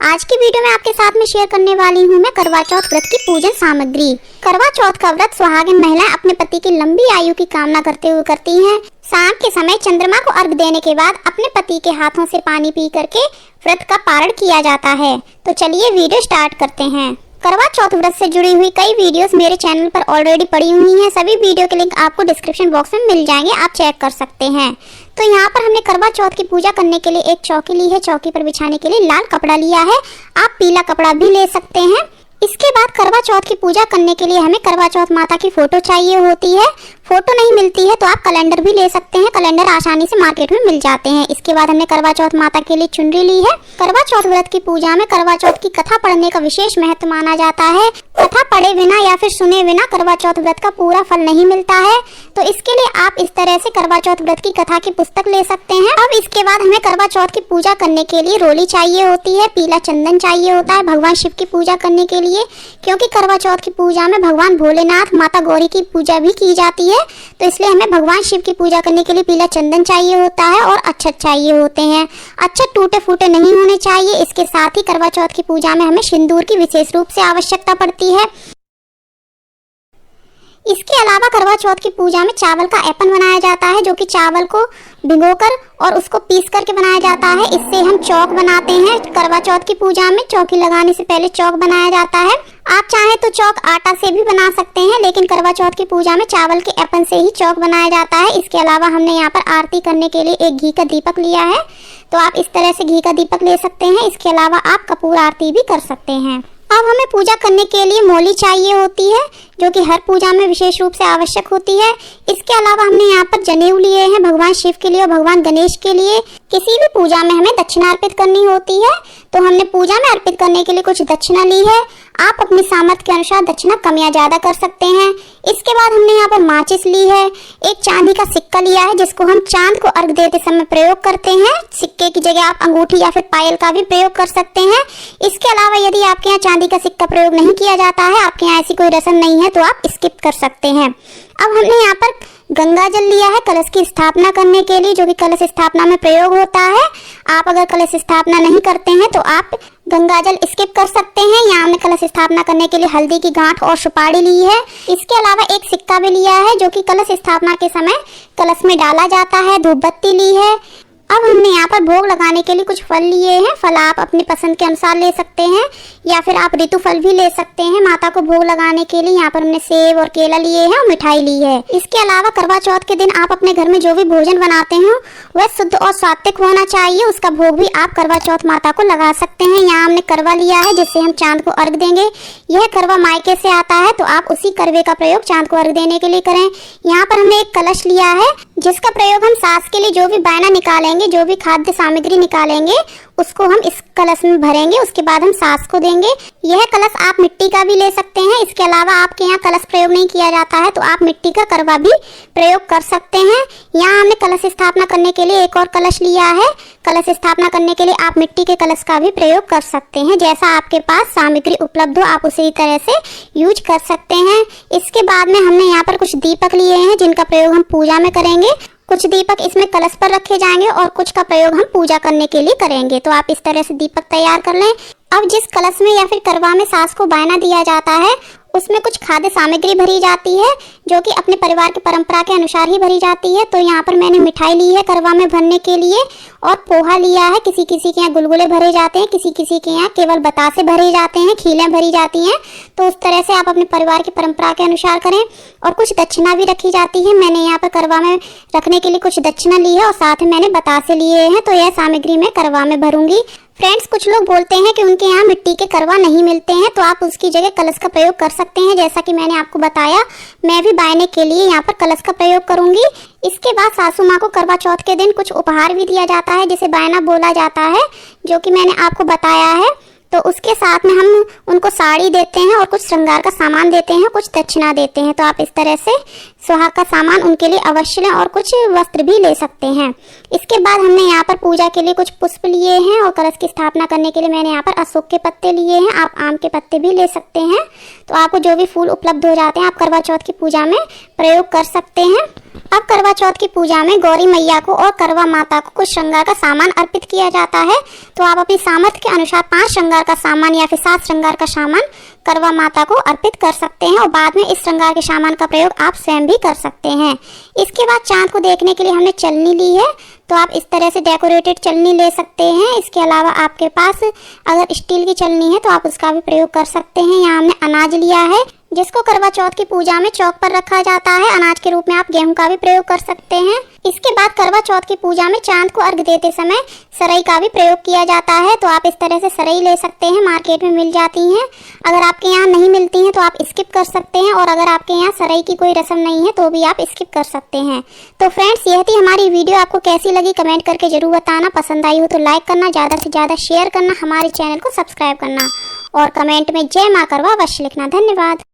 आज की वीडियो में आपके साथ में शेयर करने वाली हूँ मैं करवा चौथ व्रत की पूजन सामग्री। करवा चौथ का व्रत सुहागिन महिलाएं अपने पति की लंबी आयु की कामना करते हुए करती हैं। शाम के समय चंद्रमा को अर्घ देने के बाद अपने पति के हाथों से पानी पी करके व्रत का पारण किया जाता है। तो चलिए वीडियो स्टार्ट करते हैं। करवा चौथ व्रत से जुड़ी हुई कई वीडियोस मेरे चैनल पर ऑलरेडी पड़ी हुई हैं। सभी वीडियो के लिंक आपको डिस्क्रिप्शन बॉक्स में मिल जाएंगे, आप चेक कर सकते हैं। तो यहाँ पर हमने करवा चौथ की पूजा करने के लिए एक चौकी ली है। चौकी पर बिछाने के लिए लाल कपड़ा लिया है, आप पीला कपड़ा भी ले सकते हैं। इसके बाद करवा चौथ की पूजा करने के लिए हमें करवा चौथ माता की फोटो चाहिए होती है। फोटो नहीं मिलती है तो आप कैलेंडर भी ले सकते हैं, कैलेंडर आसानी से मार्केट में मिल जाते हैं। इसके बाद हमने करवा चौथ माता के लिए चुनरी ली है। करवा चौथ व्रत की पूजा में करवा चौथ की कथा पढ़ने का विशेष महत्व माना जाता है। कथा पढ़े बिना या फिर सुने बिना करवा चौथ व्रत का पूरा फल नहीं मिलता है। तो इसके लिए आप इस तरह से करवा चौथ व्रत की कथा की पुस्तक ले सकते हैं। अब इसके बाद हमें करवा चौथ की पूजा करने के लिए रोली चाहिए होती है, पीला चंदन चाहिए होता है भगवान शिव की पूजा करने के लिए, क्योंकि करवा चौथ की पूजा में भगवान भोलेनाथ माता गौरी की पूजा भी की जाती है। तो इसलिए हमें भगवान शिव की पूजा करने के लिए पीला चंदन चाहिए होता है और अक्षत चाहिए होते हैं। अक्षत टूटे फूटे नहीं होने चाहिए। इसके साथ ही करवा चौथ की पूजा में हमें सिंदूर की विशेष रूप से आवश्यकता पड़ती है। इसके अलावा करवा चौथ की पूजा में चावल का ऐपन बनाया जाता है, जो कि चावल को भिगोकर और उसको पीस करके बनाया जाता है। इससे हम चौक बनाते हैं। करवा चौथ की पूजा में चौकी लगाने से पहले चौक बनाया जाता है। आप चाहें तो चौक आटा से भी बना सकते हैं, लेकिन करवा चौथ की पूजा में चावल के ऐपन से ही चौक बनाया जाता है। इसके अलावा हमने यहाँ पर आरती करने के लिए एक घी का दीपक लिया है, तो आप इस तरह से घी का दीपक ले सकते हैं। इसके अलावा आप कपूर आरती भी कर सकते हैं। अब हमें पूजा करने के लिए मौली चाहिए होती है, जो कि हर पूजा में विशेष रूप से आवश्यक होती है। इसके अलावा हमने यहाँ पर जनेऊ लिए हैं भगवान शिव के लिए और भगवान गणेश के लिए। किसी भी पूजा में हमें दक्षिणा अर्पित करनी होती है, तो हमने पूजा में अर्पित करने के लिए कुछ दक्षिणा ली है। आप अपनी सामर्थ्य के अनुसार दक्षिणा कम या ज्यादा कर सकते हैं। इसके बाद हमने यहाँ पर माचिस ली है, एक चांदी का सिक्का लिया है, जिसको हम चांद को अर्घ देते समय प्रयोग करते हैं। सिक्के की जगह आप अंगूठी या फिर पायल का भी प्रयोग कर सकते हैं। इसके अलावा यदि आपके यहाँ चांदी का सिक्का प्रयोग नहीं किया जाता है, आपके यहाँ ऐसी कोई रस्म नहीं है, तो आप स्किप कर सकते हैं। अब हमने यहाँ पर गंगा जल लिया है कलश की स्थापना करने के लिए, जो कि कलश स्थापना में प्रयोग होता है। आप अगर कलश स्थापना नहीं करते हैं तो आप गंगा जल स्किप कर सकते हैं। यहाँ हमने कलश स्थापना करने के लिए हल्दी की गांठ और सुपारी ली है। इसके अलावा एक सिक्का भी लिया है, जो कि कलश स्थापना के समय कलश में डाला जाता है। धूप बत्ती ली है। अब हमने यहाँ पर भोग लगाने के लिए कुछ फल लिए हैं। फल आप अपनी पसंद के अनुसार ले सकते हैं, या फिर आप ऋतु फल भी ले सकते हैं। माता को भोग लगाने के लिए यहाँ पर हमने सेब और केला लिए हैं और मिठाई ली है। इसके अलावा करवा चौथ के दिन आप अपने घर में जो भी भोजन बनाते हैं वह शुद्ध और सात्विक होना चाहिए। उसका भोग भी आप करवा चौथ माता को लगा सकते हैं। यहाँ हमने करवा लिया है, जिससे हम चांद को अर्घ देंगे। यह करवा मायके से आता है, तो आप उसी करवे का प्रयोग चांद को अर्घ देने के लिए करें। यहाँ पर हमने एक कलश लिया है, जिसका प्रयोग हम सास के लिए जो भी बायना निकालेंगे, जो भी खाद्य सामग्री निकालेंगे, उसको हम इस कलश में भरेंगे। उसके बाद हम सास को देंगे। यह कलश आप मिट्टी का भी ले सकते हैं। इसके अलावा आपके यहाँ कलश प्रयोग नहीं किया जाता है, तो आप मिट्टी का करवा भी प्रयोग कर सकते हैं। यहाँ हमने कलश स्थापना करने के लिए एक और कलश लिया है। कलश स्थापना करने के लिए आप मिट्टी के कलश का भी प्रयोग कर सकते हैं। जैसा आपके पास सामग्री उपलब्ध हो, आप उसी तरह से यूज कर सकते हैं। इसके बाद में हमने यहाँ पर कुछ दीपक लिए हैं, जिनका प्रयोग हम पूजा में करेंगे। कुछ दीपक इसमें कलश पर रखे जाएंगे और कुछ का प्रयोग हम पूजा करने के लिए करेंगे। तो आप इस तरह से दीपक तैयार कर लें। अब जिस कलश में या फिर करवा में सास को बायना दिया जाता है, उसमें कुछ खाद्य सामग्री भरी जाती है, जो कि अपने परिवार की परंपरा के अनुसार ही भरी जाती है। तो यहाँ पर मैंने मिठाई ली है करवा में भरने के लिए, और पोहा लिया है। किसी किसी के यहाँ गुलगुले भरे जाते हैं, किसी किसी के यहाँ केवल बतासे भरे जाते हैं, खीलें भरी जाती हैं। तो उस तरह से आप अपने परिवार की परंपरा के अनुसार करें। और कुछ दक्षिणा भी रखी जाती है। मैंने यहाँ पर करवा में रखने के लिए कुछ दक्षिणा ली है और साथ में मैंने बतासे लिए हैं। तो यह सामग्री मैं करवा में भरूंगी। फ्रेंड्स, कुछ लोग बोलते हैं कि उनके यहाँ मिट्टी के करवा नहीं मिलते हैं, तो आप उसकी जगह कलश का प्रयोग कर सकते हैं। जैसा कि मैंने आपको बताया, मैं भी बायने के लिए यहाँ पर कलश का प्रयोग करूंगी। इसके बाद सासू माँ को करवा चौथ के दिन कुछ उपहार भी दिया जाता है, जिसे बायना बोला जाता है, जो कि मैंने आपको बताया है। तो उसके साथ में हम उनको साड़ी देते हैं और कुछ श्रृंगार का सामान देते हैं, कुछ दक्षिणा देते हैं। तो आप इस तरह से सुहाग का सामान उनके लिए अवश्य लें और कुछ वस्त्र भी ले सकते हैं। इसके बाद हमने यहाँ पर पूजा के लिए कुछ पुष्प लिए हैं और कलश की स्थापना करने के लिए मैंने यहाँ पर अशोक के पत्ते लिए हैं। आप आम के पत्ते भी ले सकते हैं। तो आपको जो भी फूल उपलब्ध हो जाते हैं आप करवा चौथ की पूजा में प्रयोग कर सकते हैं। अब करवा चौथ की पूजा में गौरी मैया को और करवा माता को कुछ श्रृंगार का सामान अर्पित किया जाता है। तो आप अपनी सामर्थ्य के अनुसार 5 श्रृंगार का सामान या फिर 7 श्रृंगार का सामान करवा माता को अर्पित कर सकते हैं और बाद में इस श्रृंगार के सामान का प्रयोग आप स्वयं भी कर सकते हैं। इसके बाद चांद को देखने के लिए हमने चलनी ली है। तो आप इस तरह से डेकोरेटेड चलनी ले सकते हैं। इसके अलावा आपके पास अगर स्टील की चलनी है तो आप उसका भी प्रयोग कर सकते हैं। यहाँ हमने अनाज लिया है जिसको करवा चौथ की पूजा में चौक पर रखा जाता है। अनाज के रूप में आप गेहूं का भी प्रयोग कर सकते हैं। इसके बाद करवा चौथ की पूजा में चांद को अर्घ देते समय सरई का भी प्रयोग किया जाता है। तो आप इस तरह से सरई ले सकते हैं, मार्केट में मिल जाती हैं। अगर आपके यहाँ नहीं मिलती हैं तो आप स्किप कर सकते हैं और अगर आपके यहाँ सरई की कोई रस्म नहीं है तो भी आप स्किप कर सकते हैं। तो फ्रेंड्स, यह थी हमारी वीडियो। आपको कैसी लगी कमेंट करके जरूर बताना। पसंद आई हो तो लाइक करना, ज़्यादा से ज़्यादा शेयर करना, हमारे चैनल को सब्सक्राइब करना और कमेंट में जय माँ करवा अवश्य लिखना। धन्यवाद।